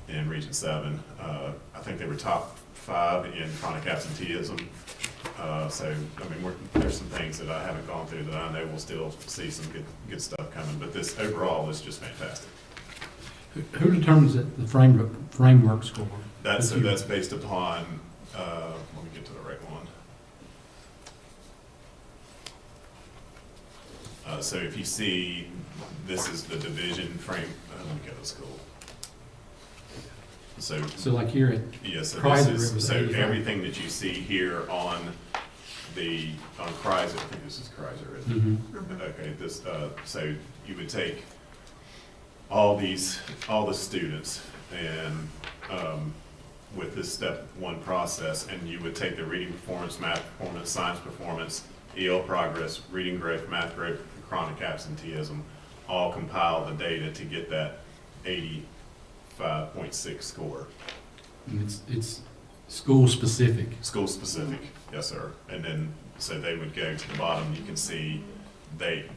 in Region 7. I think they were top 5 in chronic absenteeism. So, I mean, there's some things that I haven't gone through that I know we'll still see some good stuff coming, but this overall is just fantastic. Who determines the framework score? That's based upon, let me get to the right one. So if you see, this is the division frame, let me go to school. So like here at yes, Kreiser, so everything that you see here on Kreiser, I think this is Kreiser, isn't it? Okay, this, so you would take all the students and with this step 1 process, and you would take the reading performance, math performance, science performance, EL progress, reading growth, math growth, chronic absenteeism, all compile the data to get that 85.6 score. And it's school specific. School specific, yes, sir. And then, so they would go to the bottom, you can see they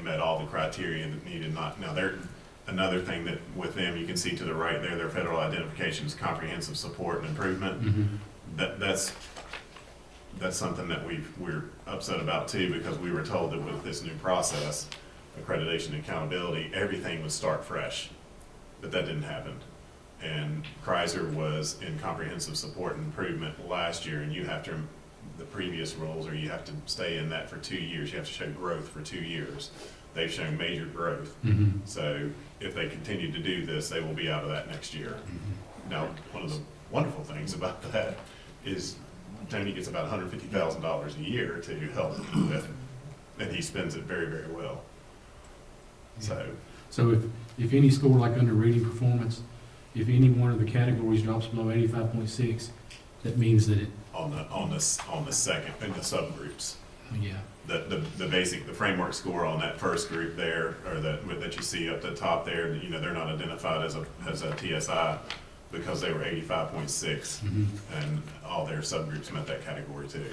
met all the criteria that needed not, now another thing that with them, you can see to the right there, their federal identifications, comprehensive support and improvement. That's something that we're upset about too, because we were told that with this new process, accreditation and accountability, everything would start fresh, but that didn't happen. And Kreiser was in comprehensive support and improvement last year, and you have to, the previous roles, or you have to stay in that for 2 years. You have to show growth for 2 years. They've shown major growth. So if they continue to do this, they will be out of that next year. Now, one of the wonderful things about that is Tony gets about $150,000 a year to help with, and he spends it very, very well. So if any school, like under reading performance, if any one of the categories drops below 85.6, that means that it. On the second, in the subgroups. Yeah. The framework score on that first group there, or that you see up the top there, you know, they're not identified as a TSI because they were 85.6, and all their subgroups met that category too.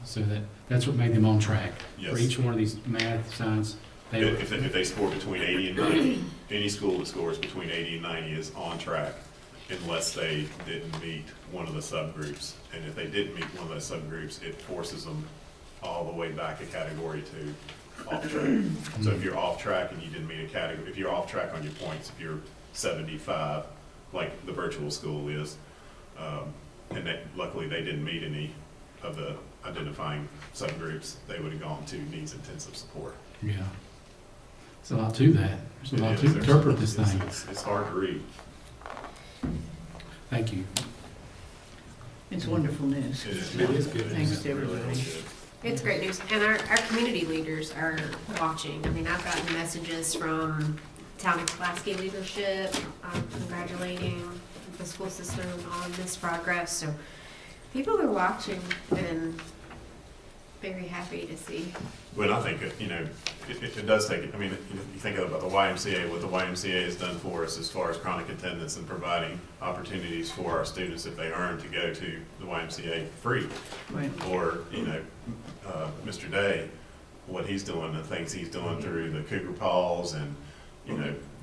So that's what made them on track. Yes. For each one of these math, science. If they score between 80 and 90, any school that scores between 80 and 90 is on track unless they didn't meet one of the subgroups. And if they didn't meet one of those subgroups, it forces them all the way back a category to off track. So if you're off track and you didn't meet a category, if you're off track on your points, if you're 75, like the virtual school is, and luckily they didn't meet any of the identifying subgroups, they would have gone to needs intensive support. Yeah. There's a lot to that. There's a lot to interpret this thing. It's hard to read. Thank you. It's wonderful news. It is good. Thanks to everybody. It's great news, and our community leaders are watching. I mean, I've gotten messages from Town of Pulaski leadership congratulating the school system on this progress. So people are watching and very happy to see. Well, I think, it does take, I mean, you think about the YMCA, what the YMCA has done for us as far as chronic attendance and providing opportunities for our students if they earn to go to the YMCA free. Right. Or, Mr. Day, what he's doing, the things he's doing through the Cougar Paws and,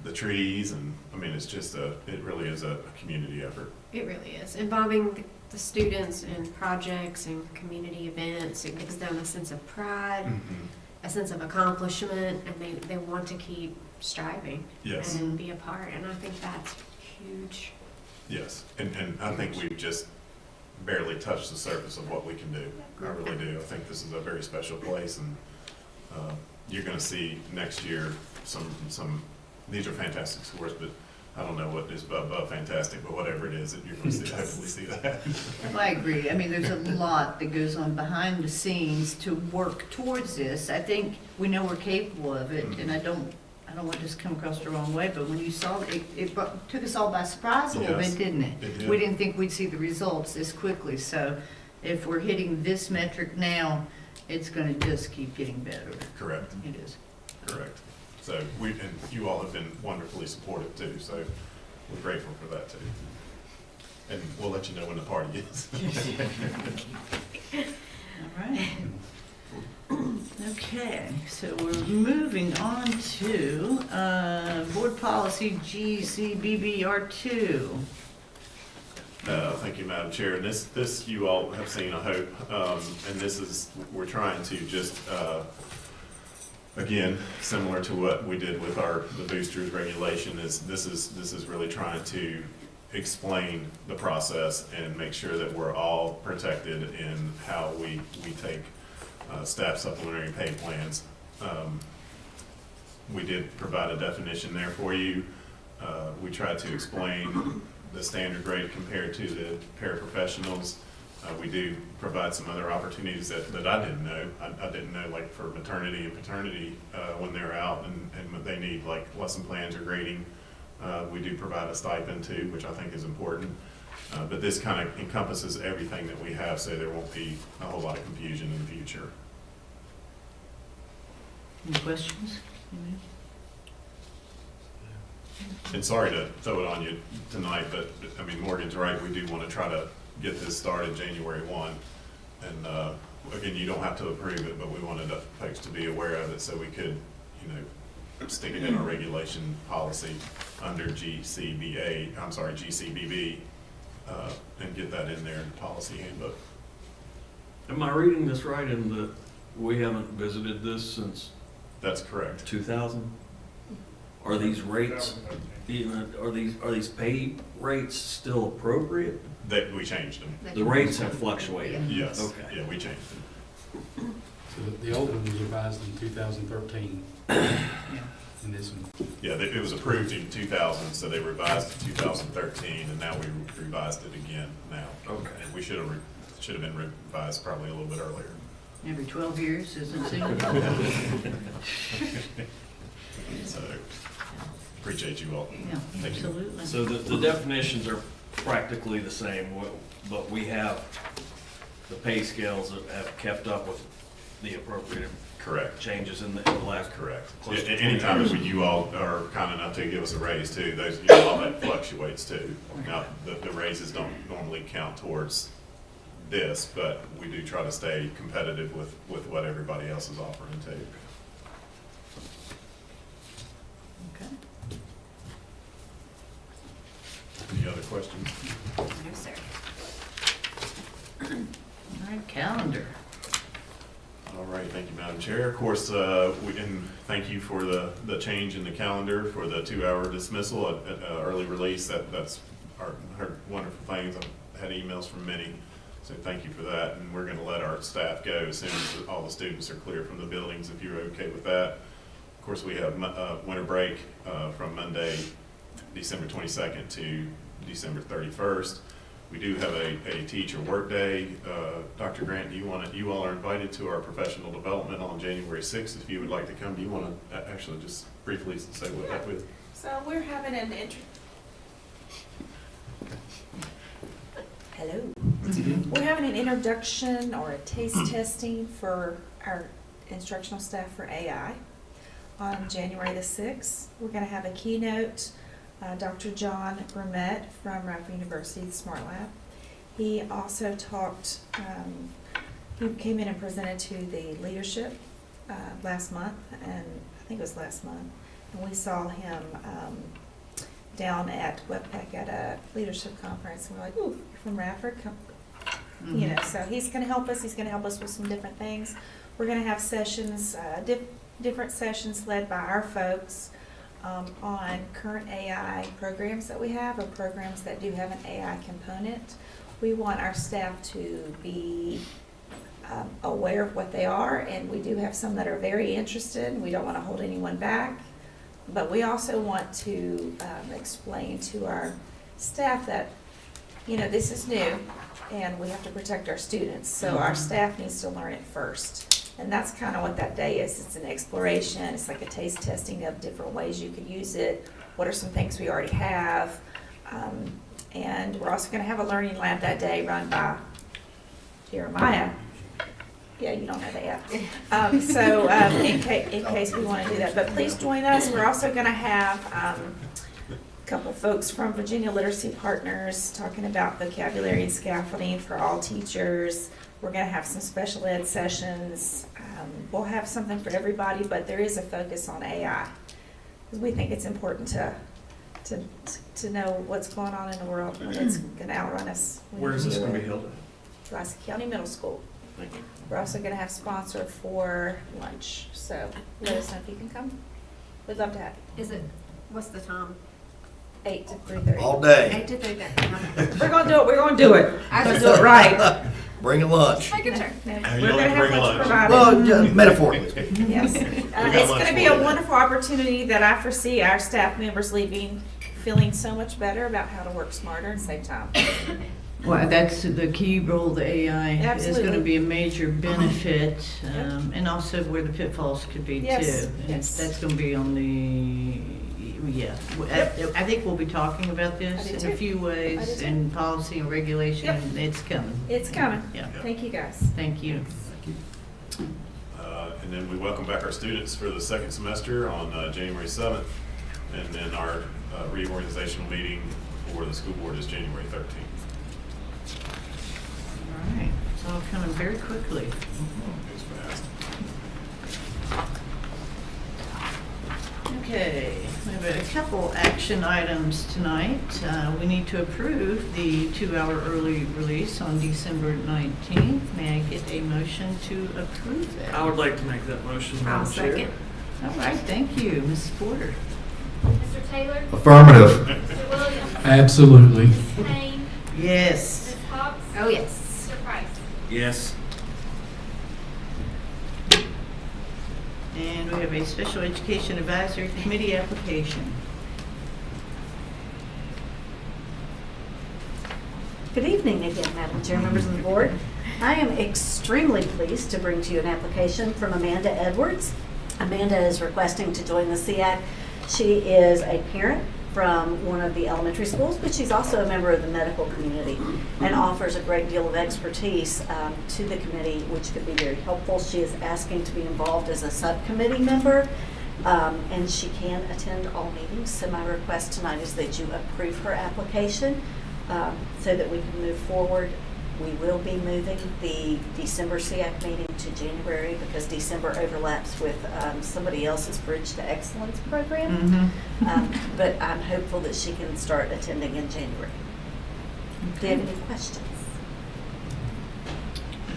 the trees, and, I mean, it's just it really is a community effort. It really is. Involving the students in projects and community events, it gives them a sense of pride, a sense of accomplishment, and they want to keep striving Yes. and be a part. And I think that's huge. Yes, and I think we've just barely touched the surface of what we can do. I really do. I think this is a very special place, and you're gonna see next year some, these are fantastic scores, but I don't know what is above fantastic, but whatever it is, that you're gonna see, hopefully see that. Well, I agree. I mean, there's a lot that goes on behind the scenes to work towards this. I think we know we're capable of it, and I don't want this to come across the wrong way, but when you saw it, it took us all by surprise a little Yes, bit, didn't it? it did. We didn't think we'd see the results this quickly, so if we're hitting this metric now, it's gonna just keep getting better. Correct, It is. correct. So and you all have been wonderfully supportive too, so we're grateful for that too. And we'll let you know when the party is. All right. Okay, so we're moving on to Board Policy GCBBR2. Thank you, Madam Chair. And this you all have seen, I hope. And this is, we're trying to just, again, similar to what we did with the boosters regulation, this is really trying to explain the process and make sure that we're all protected in how we take staff supplementary pay plans. We did provide a definition there for you. We tried to explain the standard rate compared to the paraprofessionals. We do provide some other opportunities that I didn't know. I didn't know, like for maternity and paternity, when they're out and what they need, like lesson plans or grading. We do provide a stipend too, which I think is important. But this kind of encompasses everything that we have, so there won't be a whole lot of confusion in the future. Any questions? And sorry to throw it on you tonight, but I mean, Morgan's right. We do want to try to get this started January 1. And again, you don't have to approve it, but we wanted folks to be aware of it so we could, stick it in our regulation policy under GCBB, and get that in there in the policy handbook. Am I reading this right in that we haven't visited this since That's correct. 2000? Are these rates, are these pay rates still appropriate? That we changed them. The rates have fluctuated? Yes. Okay. Yeah, we changed them. So the old one was revised in 2013, Yeah. and this one. Yeah, it was approved in 2000, so they revised it in 2013, and now we revised it again now. Okay. And we should have been revised probably a little bit earlier. Every 12 years, isn't it? So, appreciate you all. Yeah, Thank you. absolutely. So the definitions are practically the same, but we have the pay scales that have kept up with the appropriate Correct. changes in the last. Correct. Close to Anytime 20 that you all are kind enough to give us a raise too, all that fluctuates too. Now, the raises don't normally count towards this, but we do try to stay competitive with what everybody else is offering too. Okay. Any other questions? No, sir. All right, calendar. All right, thank you, Madam Chair. Of course, and thank you for the change in the calendar for the 2-hour dismissal, early release. That's heard wonderful things. I've had emails from many, so thank you for that. And we're going to let our staff go as soon as all the students are clear from the buildings, if you're okay with that. Of course, we have winter break from Monday, December 22nd to December 31st. We do have a teacher work day. Dr. Grant, you all are invited to our professional development on January 6th. If you would like to come, do you want to actually just briefly say what that was? So we're having an Hello. We're having an introduction or a taste testing for our instructional staff for AI on January the 6th. We're going to have a keynote, Dr. John Grumet from Radford University Smart Lab. He also talked, he came in and presented to the leadership last month, and I think it was last month, and we saw him down at WebPAC at a leadership conference, and we're like, ooh, you're from Radford, come. You know, so he's going to help us. He's going to help us with some different things. We're going to have sessions, different sessions led by our folks on current AI programs that we have, or programs that do have an AI component. We want our staff to be aware of what they are, and we do have some that are very interested. We don't want to hold anyone back, but we also want to explain to our staff that, you know, this is new, and we have to protect our students, so our staff needs to learn it first. And that's kind of what that day is. It's an exploration. It's like a taste testing of different ways you could use it. What are some things we already have? And we're also going to have a learning lab that day run by Jeremiah. Yeah, you don't know that yet. So in case we want to do that. But please join us. We're also going to have couple folks from Virginia Literacy Partners talking about vocabulary and scaffolding for all teachers. We're going to have some special ed sessions. We'll have something for everybody, but there is a focus on AI, because we think it's important to know what's going on in the world when it's going to outrun us. Where is this going to be held at? Pulaski County Middle School. Thank you. We're also going to have sponsor for lunch, so let us know if you can come. We'd love to have you. Is it, what's the time? 8 to 3:30. All day. 8 to 3:30. We're gonna do it. We're gonna do it. Let's do it right. Bring a lunch. Making sure. You We're don't gonna have to have bring a lunch lunch. provided. Well, yeah, metaphorically speaking. Yes. got It's lunch gonna be for a you. wonderful opportunity that I foresee our staff members leaving feeling so much better about how to work smarter and save time. Well, that's the key role, the AI is Absolutely. going to be a major benefit, Yep. and also where the pitfalls could be too. Yes, And yes. that's going to be on the, yeah. I think we'll be talking about this I do in too. a few I do ways, too. in policy and regulation, Yep. and it's coming. It's coming. Yeah, Thank you, guys. thank you. And then we welcome back our students for the second semester on January 7th. And then our reorganizational meeting for the school board is January 13th. All right, it's all coming very quickly. It's fast. Okay, we have a couple action items tonight. We need to approve the 2-hour early release on December 19th. May I get a motion to approve that? I would like to make that motion, I'll Madam Chair. second. All right, thank you, Mrs. Porter. Mr. Taylor? Affirmative. Mr. Williams? Absolutely. Ms. Payne? Yes. Ms. Cox? Oh, yes. Mr. Price? Yes. And we have a Special Education Advisory Committee application. Good evening again, Madam Chair, members of the board. I am extremely pleased to bring to you an application from Amanda Edwards. Amanda is requesting to join the SEAC. She is a parent from one of the elementary schools, but she's also a member of the medical community and offers a great deal of expertise to the committee, which could be very helpful. She is asking to be involved as a subcommittee member, and she can attend all meetings. So my request tonight is that you approve her application so that we can move forward. We will be moving the December SEAC meeting to January because December overlaps with somebody else's Bridge to Excellence program. But I'm hopeful that she can start attending in January. Do you have any questions?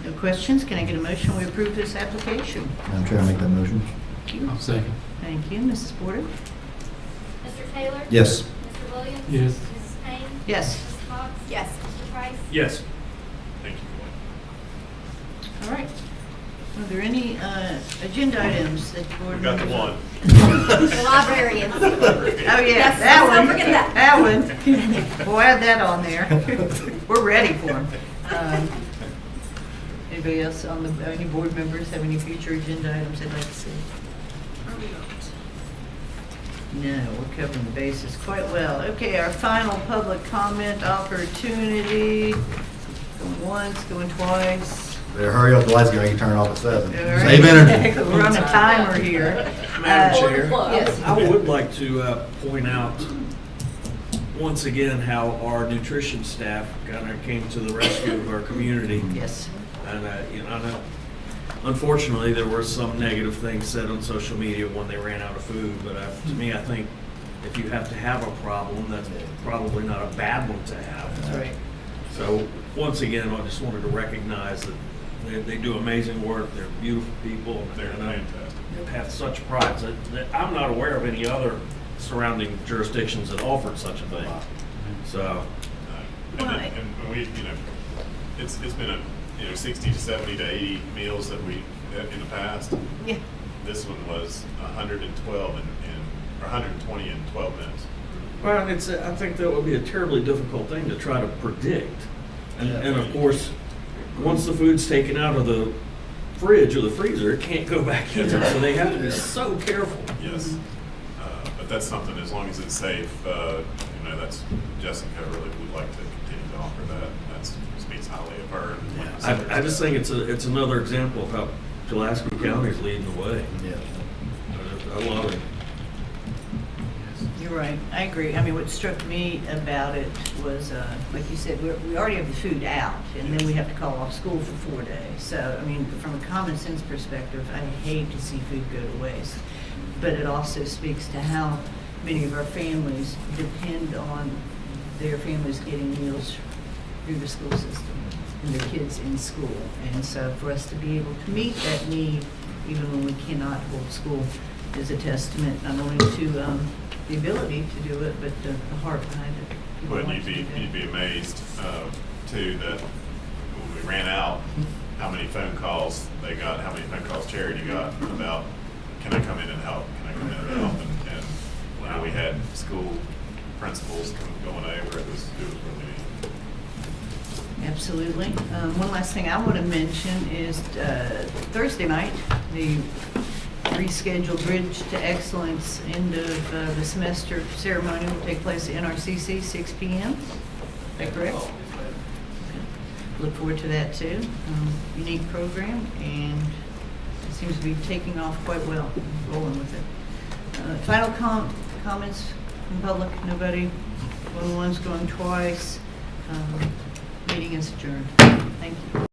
No questions? Can I get a motion we approve this application? Madam Chair, I make that motion. Thank you. I'll second. Thank you, Mrs. Porter. Mr. Taylor? Yes. Mr. Williams? Yes. Mrs. Payne? Yes. Ms. Cox? Yes. Mr. Price? Yes. Thank you. All right. Are there any agenda items that the board We got the members- one. The librarians. Oh, yeah, Yes, that let's one. not forget that. That one. We'll add that on there. We're ready for them. Anybody else on the, any board members have any future agenda items they'd like to see? No, we're covering the bases quite well. Okay, our final public comment opportunity. Going once, going twice. Better hurry up, the lights going to turn off at 7. All right. Save energy. We're on a timer here. Madam Chair, Yes. I would like to point out once again how our nutrition staff kind of came to the rescue of our community. Yes. And, I know, unfortunately, there were some negative things said on social media when they ran out of food, but to me, I think if you have to have a problem, that's probably not a bad one to have. That's right. So, once again, I just wanted to recognize that they do amazing work, they're beautiful people, They're and fantastic. they've had such pride. That I'm not aware of any other surrounding jurisdictions that offered such a thing. So, And we, it's been a, 60 to 70 to 80 meals that we, in the past. Yeah. This one was 112 or 120 in 12 minutes. well, I think that would be a terribly difficult thing to try to predict. And of course, once the food's taken out of the fridge or the freezer, it can't go back in there, so they have to be so careful. Yes. But that's something, as long as it's safe, that's, Jessica really would like to continue to offer that. That speaks highly of her. And I just think it's another example of how Pulaski County is leading the way. Yeah. I love it. You're right, I agree. I mean, what struck me about it was, like you said, we already have the food out, and then we have to call off school for 4 days. So, I mean, from a common sense perspective, I hate to see food go to waste. But it also speaks to how many of our families depend on their families getting meals through the school system and their kids in school. And so for us to be able to meet that need, even when we cannot hold school, is a testament not only to the ability to do it, but the heart behind it. People But want to do that. you'd be amazed, too, that when we ran out, how many phone calls they got, how many phone calls Charity got about, can I come in and help? Can I come in and help? And we had school principals going over, it was really neat. Absolutely. One last thing I want to mention is Thursday night, the rescheduled Bridge to Excellence end of the semester ceremony will take place at NRCC, 6 p.m. Is that correct? Okay. Look forward to that too. Unique program, and it seems to be taking off quite well, rolling with it. Final comments from public? Nobody? Going once, going twice. Meeting is adjourned. Thank you.